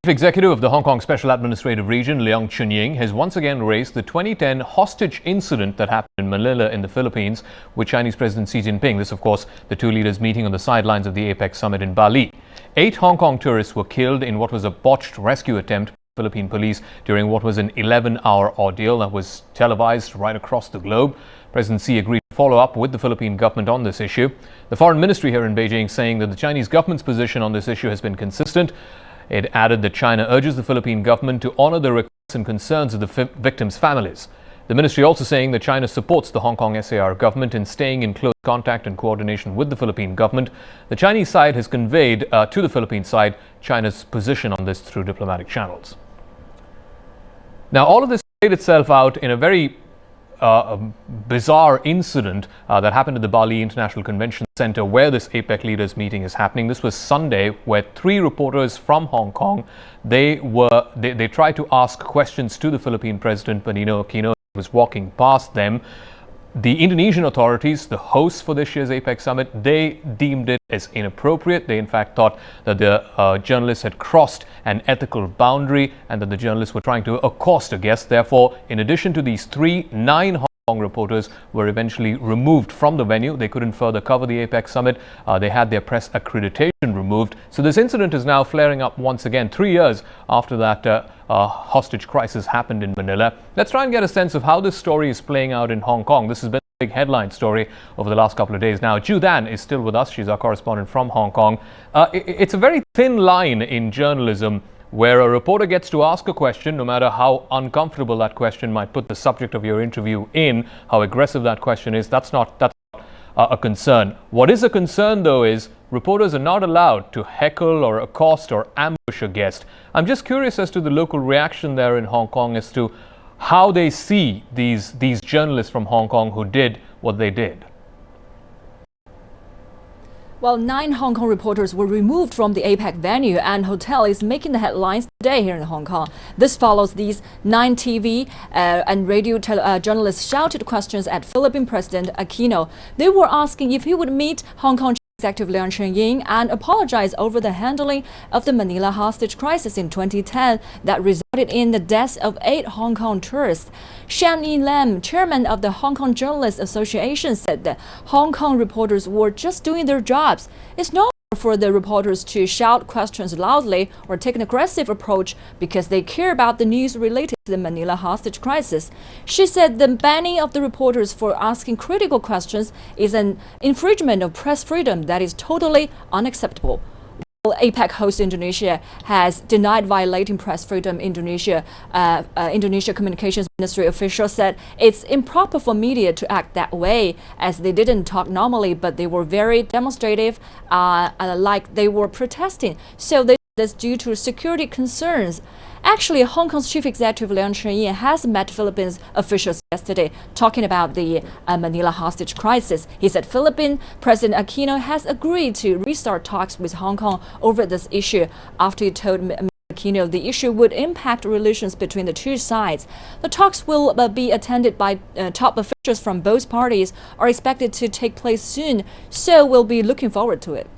Chief Executive of the Hong Kong Special Administrative Region, Leung Chun-ying, has once again raised the 2010 hostage incident that happened in Manila in the Philippines with Chinese President Xi Jinping. This, of course, the two leaders meeting on the sidelines of the APEC summit in Bali. 8 Hong Kong tourists were killed in what was a botched rescue attempt by Philippine police during what was an 11-hour ordeal that was televised right across the globe. President Xi agreed to follow up with the Philippine government on this issue. The foreign ministry here in Beijing saying that the Chinese government's position on this issue has been consistent. It added that China urges the Philippine government to honor the requests and concerns of the victims' families. The ministry also saying that China supports the Hong Kong SAR government in staying in close contact and coordination with the Philippine government. The Chinese side has conveyed to the Philippine side China's position on this through diplomatic channels. Now, all of this played itself out in a very bizarre incident that happened at the Bali International Convention Center where this APEC leaders meeting is happening. This was Sunday, where 3 reporters from Hong Kong, they tried to ask questions to the Philippine President Benigno Aquino, who was walking past them. The Indonesian authorities, the hosts for this year's APEC summit, they deemed it as inappropriate. They in fact thought that the journalists had crossed an ethical boundary and that the journalists were trying to accost a guest. Therefore, in addition to these 9 Hong Kong reporters were eventually removed from the venue. They couldn't further cover the APEC summit. They had their press accreditation removed. So this incident is now flaring up once again, 3 years after that hostage crisis happened in Manila. Let's try and get a sense of how this story is playing out in Hong Kong. This has been a big headline story over the last couple of days. Now, Ju Dan is still with us. She's our correspondent from Hong Kong. It's a very thin line in journalism where a reporter gets to ask a question, no matter how uncomfortable that question might put the subject of your interview in, how aggressive that question is. That's not a concern. What is a concern, though, is reporters are not allowed to heckle or accost or ambush a guest. I'm just curious as to the local reaction there in Hong Kong as to how they see these journalists from Hong Kong who did what they did. Well, 9 Hong Kong reporters were removed from the APEC venue, and hotel is making the headlines today here in Hong Kong. This follows these 9 TV and radio journalists shouted questions at Philippine President Aquino. They were asking if he would meet Hong Kong Executive Leung Chun-ying and apologize over the handling of the Manila hostage crisis in 2010 that resulted in the deaths of 8 Hong Kong tourists. Shan Yin-lam, chairman of the Hong Kong Journalists Association, said that Hong Kong reporters were just doing their jobs. It's not for the reporters to shout questions loudly or take an aggressive approach because they care about the news related to the Manila hostage crisis. She said the banning of the reporters for asking critical questions is an infringement of press freedom that is totally unacceptable. APEC host Indonesia has denied violating press freedom. Indonesia Communications Ministry officials said it's improper for media to act that way, as they didn't talk normally, but they were very demonstrative, like they were protesting. So that's due to security concerns. Actually, Hong Kong's Chief Executive Leung Chun-ying has met Philippines officials yesterday talking about the Manila hostage crisis. He said Philippine President Aquino has agreed to restart talks with Hong Kong over this issue after he told Aquino the issue would impact relations between the two sides. The talks will be attended by top officials from both parties, are expected to take place soon, so we'll be looking forward to it.